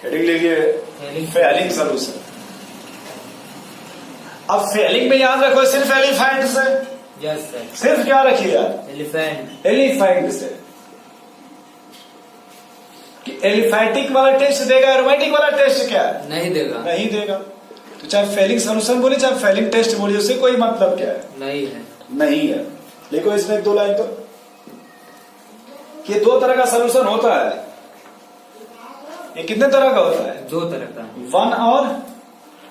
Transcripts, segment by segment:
Heading लिखिए Fehling solution. अब Fehling में याद रखो सिर्फ एलिफेंट से। Yes sir. सिर्फ क्या रखिए यार? एलिफेंट। एलिफेंट से। कि एलिफेटिक वाला टेस्ट देगा, एरोमेटिक वाला टेस्ट क्या है? नहीं देगा। नहीं देगा। तो चाहे फेलिंग सोल्यूशन बोले चाहे फेलिंग टेस्ट बोले, उससे कोई मतलब क्या है? नहीं है। नहीं है। लिखो इसमें 2 लाइन तो कि 2 तरह का सोल्यूशन होता है। ये कितने तरह का होता है? 2 तरह का। 1 और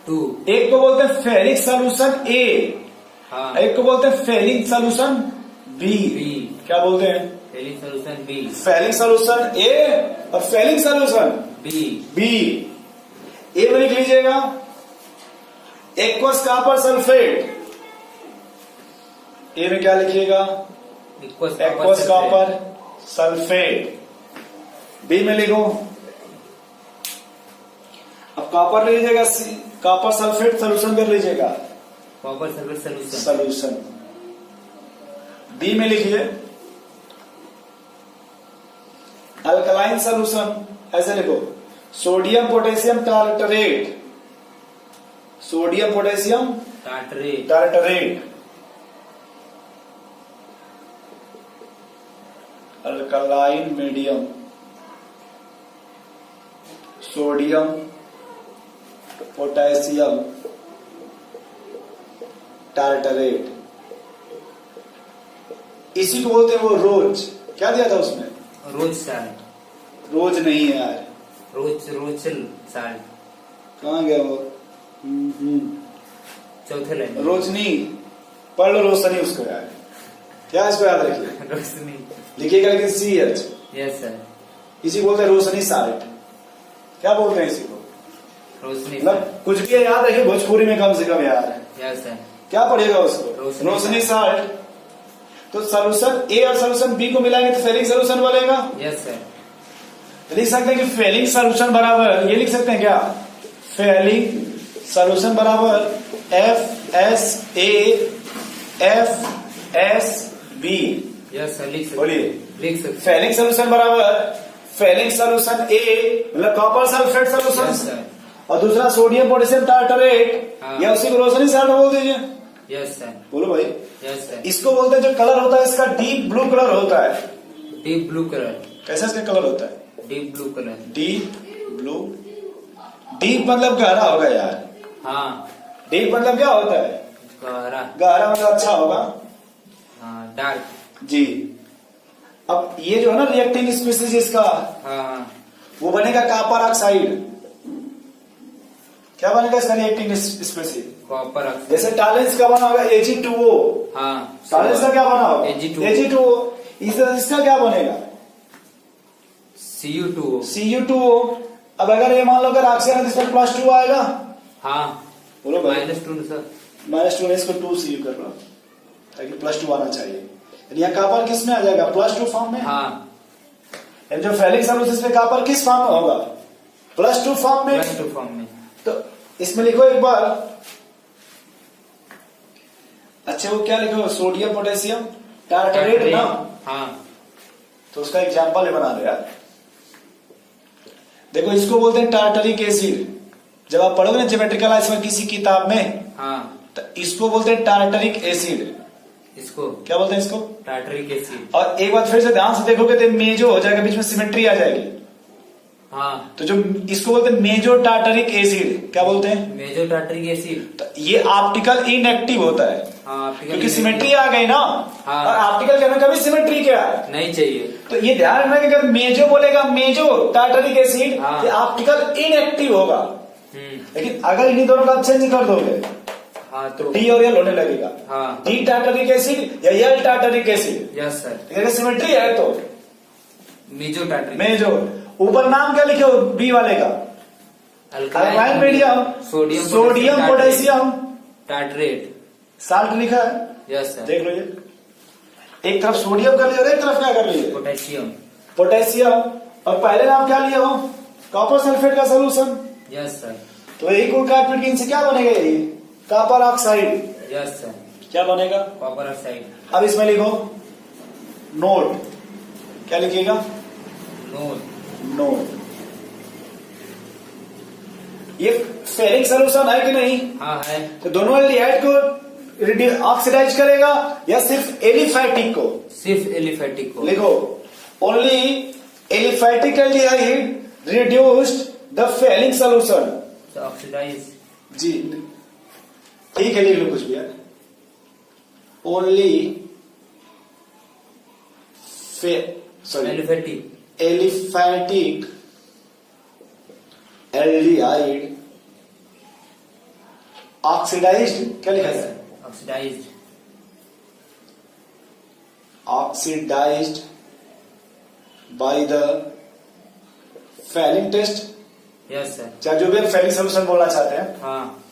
2। एक को बोलते हैं फेलिंग सोल्यूशन ए, हाँ। एक को बोलते हैं फेलिंग सोल्यूशन बी। क्या बोलते हैं? Fehling solution B. Fehling solution A और फेलिंग सोल्यूशन बी। ए में लिख लीजिएगा एक्वस कॉपर सल्फेट। ए में क्या लिखिएगा? Aqueous copper sulphate. बी में लिखो, अब कॉपर ले लीजिएगा, कॉपर सल्फेट सोल्यूशन कर लीजिएगा, कॉपर सल्फेट सोल्यूशन। बी में लिखिए अल्कलाइन सोल्यूशन, ऐसे लिखो sodium potassium tartrate, sodium potassium tartrate. Alkaline medium sodium potassium tartrate. इसी को बोलते हैं वो रोज। क्या दिया था उसमें? रोज साल्ट। रोज नहीं है यार, रोचल साल्ट। कहाँ गया वो? चौथे लाइन। रोशनी, पढ़ लो रोशनी उसको यार। क्या इसको याद रखिए? रोशनी लिखिएगा लेकिन CH। Yes sir. इसी को बोलते हैं रोशनी साल्ट। क्या बोलते हैं इसी को? रोशनी। मतलब कुछ भी याद रखिए भोजपुरी में कम से कम यार। Yes sir. क्या पढ़ेगा उसको? रोशनी साल्ट। तो सोल्यूशन ए और सोल्यूशन बी को मिलाएंगे तो फेलिंग सोल्यूशन बनेगा। Yes sir. लिख सकते हैं कि फेलिंग सोल्यूशन बराबर, ये लिख सकते हैं क्या? फेलिंग सोल्यूशन बराबर FSA FSB। Yes sir. लिख सकते। बोलिए। लिख सकते। फेलिंग सोल्यूशन बराबर फेलिंग सोल्यूशन ए मतलब कॉपर सल्फेट सोल्यूशन, और दूसरा सोडियम पोटेशियम टार्टरेट, या उसी को रोशनी साल्ट बोल दीजिए। Yes sir. बोलो भाई। Yes sir. इसको बोलते हैं, जो कलर होता है इसका डीप ब्लू कलर होता है। Deep blue colour. कैसा इसका कलर होता है? Deep blue colour. Deep blue. Deep मतलब गहरा होगा यार। हाँ। डीप मतलब क्या होता है? गहरा। गहरा मतलब अच्छा होगा। हाँ। डार्क। जी। अब ये जो है ना रिएक्टिंग स्पीसीज इसका, हाँ। वो बनेगा कॉपर ऑक्साइड। क्या बनेगा इसका रिएक्टिंग स्पीसीज? कॉपर। जैसे टॉलेंस का बना होगा Ag2O। हाँ। टॉलेंस का क्या बना होगा? Ag2O। इसका क्या बनेगा? Cu2O। अब अगर ये मान लो अगर ऑक्सीजन है तो इसमें +2 आएगा। हाँ। बोलो भाई। -2 सर। -2 में इसको 2 Cu कर रहा हूं ताकि +2 आना चाहिए। यहाँ कॉपर किस में आ जाएगा? +2 फॉर्म में। हाँ। जो फेलिंग सोल्यूशन में कॉपर किस फॉर्म में होगा? +2 फॉर्म में। +2 फॉर्म में। तो इसमें लिखो एक बार। अच्छा वो क्या लिखो? सोडियम पोटेशियम टार्टरेट ना। हाँ। तो उसका एग्जाम्पल बना दो यार। देखो इसको बोलते हैं टार्टरिक एसिड। जब आप पढ़ोगे ना ज्योमेट्रिकल इसमें किसी किताब में, हाँ, तो इसको बोलते हैं टार्टरिक एसिड। इसको क्या बोलते हैं? इसको टार्टरिक एसिड। और एक बार फिर से ध्यान से देखोगे तो मेजो हो जाएगा, बीच में सिमेट्री आ जाएगी। हाँ। तो जो इसको बोलते हैं मेजो टार्टरिक एसिड। क्या बोलते हैं? मेजो टार्टरिक एसिड। तो ये ऑप्टिकल इनएक्टिव होता है। हाँ, क्योंकि सिमेट्री आ गई ना। हाँ। और ऑप्टिकल के अंदर कभी सिमेट्री क्या है? नहीं चाहिए। तो ये ध्यान रखना कि अगर मेजो बोलेगा मेजो टार्टरिक एसिड, हाँ। ये ऑप्टिकल इनएक्टिव होगा। लेकिन अगर इन्हीं दोनों का चेंज कर दोगे, हाँ, तो डी और एल होने लगेगा। हाँ। डी टार्टरिक एसिड या L tartaric acid. Yes sir. अगर सिमेट्री है तो मेजो टार्टरिक। मेजो। ऊपर नाम क्या लिखे हो बी वाले का? Alkyl medium sodium potassium tartrate. Salt लिखा है। Yes sir. देख लो ये, एक तरफ सोडियम कर लिया और एक तरफ क्या कर लिया? पोटेशियम। और पहले नाम क्या लिया हो? कॉपर सल्फेट का सोल्यूशन। Yes sir. तो यही को काट पीट के इनसे क्या बनेगा? यही कॉपर ऑक्साइड। Yes sir. क्या बनेगा? Copper oxide. अब इसमें लिखो नोट। क्या लिखिएगा? नोट। नोट। फेलिंग सोल्यूशन है कि नहीं? हाँ है। तो दोनों एल्डिहाइड को ऑक्सीडाइज करेगा या सिर्फ एलिफैटिक को? सिर्फ एलिफेटिक को। लिखो, only aliphatic aldehyde reduced the Fehling solution. Oxidize. जी ठीक है, लिख लो कुछ भी है। Only sorry aliphatic aliphatic aldehyde oxidized, क्या लिखा है? Oxidize. Oxidized by the Fehling test, yes sir. चाहे जो भी आप फेलिंग सोल्यूशन बोलना चाहते हैं, हाँ।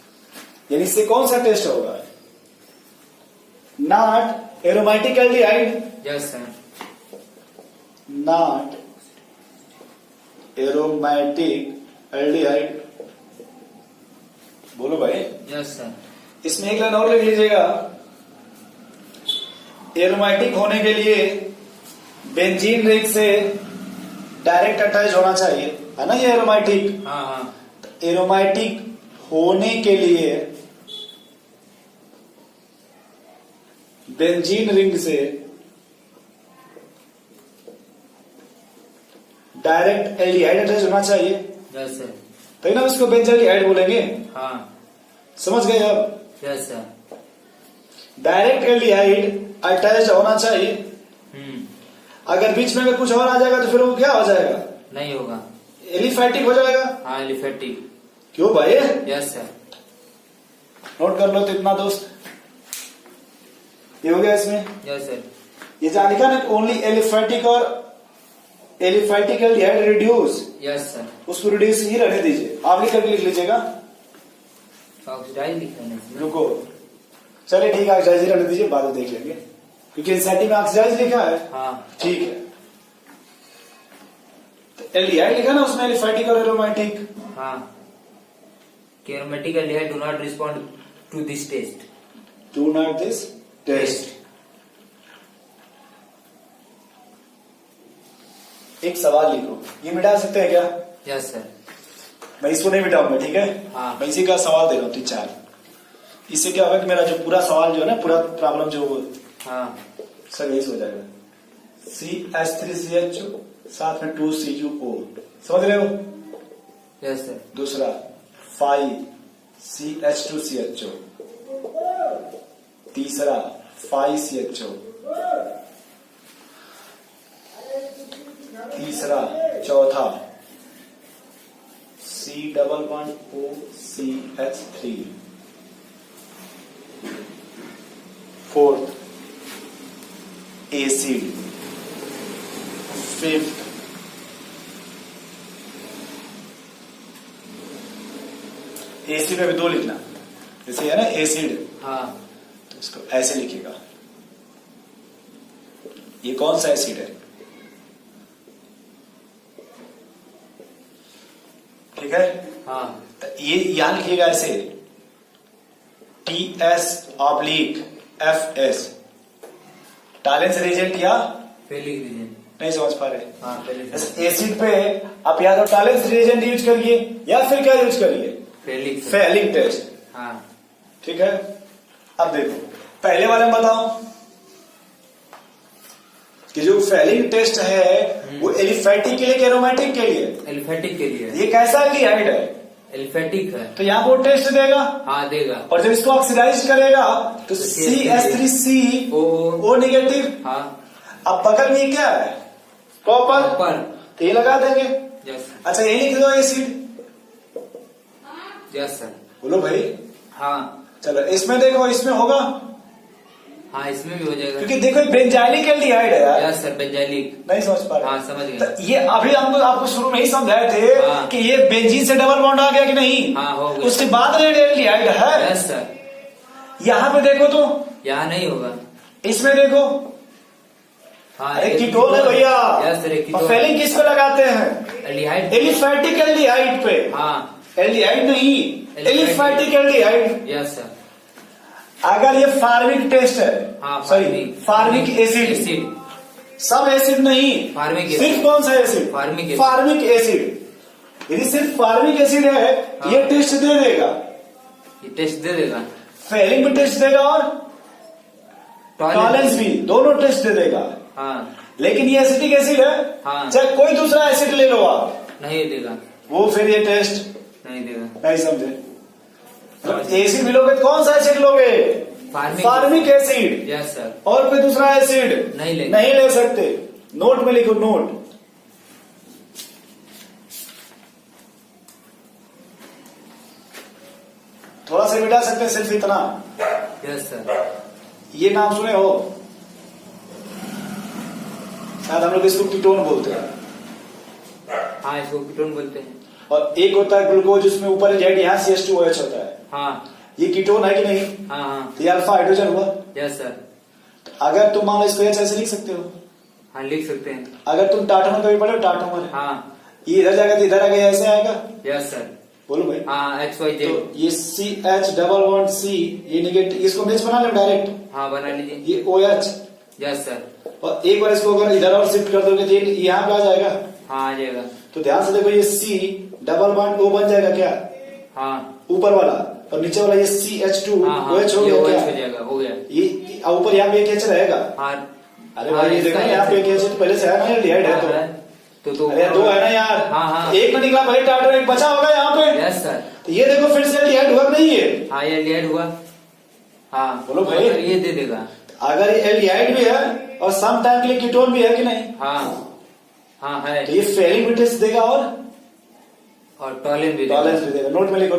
यानी इससे कौन सा टेस्ट होगा? Not aromatic aldehyde, yes sir. Not aromatic aldehyde. बोलो भाई। Yes sir. इसमें एक लाइन और लिख लीजिएगा, एरोमेटिक होने के लिए बेंजीन रिंग से डायरेक्ट अटैच होना चाहिए, है ना? ये एरोमेटिक। हाँ हाँ। एरोमेटिक होने के लिए बेंजीन रिंग से डायरेक्ट एल्डिहाइड अटैच होना चाहिए, यस सर। तो ना उसको बेंजल्डिहाइड बोलेंगे। हाँ। समझ गए अब? Yes sir. Direct aldehyde attach होना चाहिए। अगर बीच में अगर कुछ और आ जाएगा तो फिर वो क्या हो जाएगा? नहीं होगा, एलिफैटिक हो जाएगा। हाँ एलिफेटिक। क्यों भाई? Yes sir. नोट कर लो तो इतना दोस्त, ये हो गया इसमें। Yes sir. ये जहां लिखा ना ओनली एलिफैटिक और aliphatic aldehyde reduce, yes sir. उसको रिड्यूस ही रहने दीजिए, आप लिख करके लिख लीजिएगा। ऑक्सीडाइज लिखा है इसमें। रुको, चलिए ठीक है, ऑक्सीडाइज ही रहने दीजिए, बाद में देख लेंगे, क्योंकि एनसीईआरटी में ऑक्सीडाइज लिखा है। हाँ ठीक है, तो एल्डिहाइड लिखा ना उसमें एलिफैटिक और एरोमेटिक। हाँ। Aromatic aldehyde do not respond to this test. Do not this test. एक सवाल लिखो, ये मिटा सकते हैं क्या? Yes sir. मैं इसको नहीं मिटाऊंगा, ठीक है? हाँ। मैं इसी का सवाल दे रहा हूँ 3-4। इससे क्या होगा कि मेरा जो पूरा सवाल जो है ना, पूरा प्रॉब्लम जो वो हाँ। सब यही हो जाएगा। CH3CHO साथ में 2CuO, समझ रहे हो? Yes sir. दूसरा 5CH2CHO, तीसरा 5CHO, तीसरा चौथा C11OCH3, fourth acid, fifth acid में भी 2 लिखना, जैसे है ना एसिड, हाँ। तो इसको ऐसे लिखिएगा। ये कौन सा एसिड है? ठीक है? हाँ। तो ये यहां लिखिएगा ऐसे TS/FS, टैलेंस रिएजेंट या फेलिक रीजन। नहीं समझ पा रहे? हाँ फेलिक। एसिड पे आप या तो टैलेंस रिएजेंट यूज करिए या फिर क्या यूज करिए? फेलिक। Fehling test. हाँ। ठीक है, अब देखो पहले वाले में बताओ कि जो फेलिंग टेस्ट है वो एलिफैटिक के लिए कि एरोमेटिक के लिए? एलिफेटिक के लिए। ये कैसा एल्डिहाइड है? एलिफेटिक है। तो यहाँ वो टेस्ट देगा, हाँ देगा। और जब इसको ऑक्सीडाइज करेगा तो CH3CO नेगेटिव। हाँ। अब बगल में ये क्या है? कॉपर। कॉपर। तो ये लगा देंगे। यस। अच्छा यही लिख दो एसिड। Yes sir. बोलो भाई। हाँ। चलो इसमें देखो, इसमें होगा, हाँ इसमें भी हो जाएगा, क्योंकि देखो बेंजाइलिक एल्डिहाइड है यार। Yes sir. बेंजाइलिक। नहीं समझ पा रहे? हाँ समझ गए। तो ये अभी हमको आपको शुरू में ही समझाए थे हाँ। कि ये बेंजीन से डबल बॉन्ड आ गया कि नहीं? हाँ हो गया। उसके बाद एल्डिहाइड है। Yes sir. यहाँ पे देखो तो, यहाँ नहीं होगा। इसमें देखो, हाँ अरे कीटोन है भैया। Yes sir. और फेलिंग किस पे लगाते हैं? एल्डिहाइड। एलिफैटिक एल्डिहाइड पे। हाँ। एल्डिहाइड नहीं, एलिफैटिक एल्डिहाइड। Yes sir. अगर ये फार्मिक टेस्ट है, हाँ, सॉरी फार्मिक एसिड, सब एसिड नहीं, फार्मिक एसिड। सिर्फ कौन सा acid? Formic acid. Formic acid. यदि सिर्फ फार्मिक एसिड है हाँ। ये टेस्ट दे देगा, ये टेस्ट दे देगा। फेलिंग भी टेस्ट देगा और टॉलेंस भी, दोनों टेस्ट दे देगा। हाँ लेकिन ये एसिटिक एसिड है, हाँ। चाहे कोई दूसरा एसिड ले लो आप, नहीं देगा, वो फिर ये टेस्ट नहीं देगा। नहीं समझे। एसिड भी लोगे तो कौन सा एसिड लोगे? Formic acid. Yes sir. और कोई दूसरा एसिड नहीं लेंगे। नहीं ले सकते। नोट में लिखो, नोट। थोड़ा सा मिटा सकते हैं, सिर्फ इतना। Yes sir. ये नाम सुने हो शायद, हम लोग इसको कीटोन बोलते हैं। हाँ इसको कीटोन बोलते हैं। और एक होता है ग्लूकोज, उसमें ऊपर जेड, यहाँ CH2OH होता है। हाँ ये कीटोन है कि नहीं? हाँ हाँ। तो ये अल्फा हाइड्रोजन हुआ। Yes sir. अगर तुम मान लो इसको H ऐसे लिख सकते हो। हाँ लिख सकते हैं। अगर तुम टाटोमर कभी पढ़े हो, टाटोमर हाँ। ये इधर जाएगा तो इधर आ गया, ऐसे आएगा। Yes sir. बोलो भाई। हाँ XYZ। तो ये CH+C, ये नेगेटिव, इसको मैच बना लो डायरेक्ट। हाँ बना लीजिए। ये OH, यस सर। और एक बार इसको अगर इधर और शिफ्ट कर दोगे तो ये यहाँ पे आ जाएगा। हाँ आ जाएगा। तो ध्यान से देखो ये C डबल बॉन्ड O बन जाएगा क्या, हाँ ऊपर वाला, और नीचे वाला ये CH2 हाँ हाँ, OH हो ये गया OH क्या, हो जाएगा, हो गया। ये ऊपर यहाँ पे एक H रहेगा। हाँ अरे भाई ये देखो ना, यहाँ पे एक H तो पहले से है ना, ये डिवाइड है तो अरे दो है ना यार। हाँ हाँ एक में निकला भाई टाटर, एक बचा होगा यहाँ पे। Yes sir. तो ये देखो फिर से डिवाइड हुआ नहीं है। हाँ ये एल्डिहाइड हुआ। हाँ बोलो भाई। तो ये दे देगा। अगर ये एल्डिहाइड भी है और सम टाइम के लिए कीटोन भी है कि नहीं, हाँ हाँ है। तो ये फेरिक भी टेस्ट देगा और टॉलेंस भी देगा। टॉलेंस भी देगा। नोट में लिखो,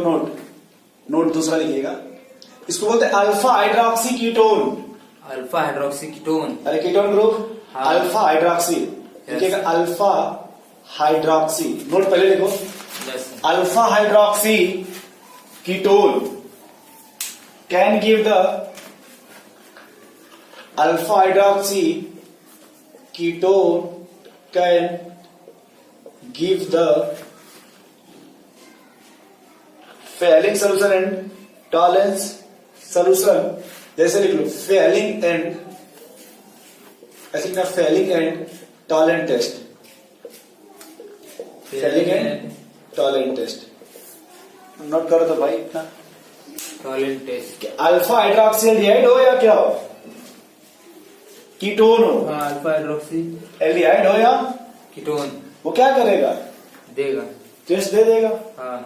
नोट दूसरा लिखिएगा। इसको बोलते हैं alpha hydroxy ketone. Alpha hydroxy ketone. अरे कीटोन ग्रुप हाँ। अल्फा हाइड्रोक्सी, लिखिएगा अल्फा हाइड्रोक्सी। नोट पहले लिखो, yes alpha hydroxy ketone can give the alpha hydroxy ketone can give the Fehling solution and Tollens solution. जैसे लिख लो Fehling and, ऐसे लिखना Fehling and Tollens test, Fehling and Tollens test. Note करो तो भाई इतना, Tollens test. Alpha hydroxy aldehyde हो या क्या हो, कीटोन हो, हाँ अल्फा हाइड्रोक्सी एल्डिहाइड हो या, कीटोन वो क्या करेगा, देगा। टेस्ट दे देगा। हाँ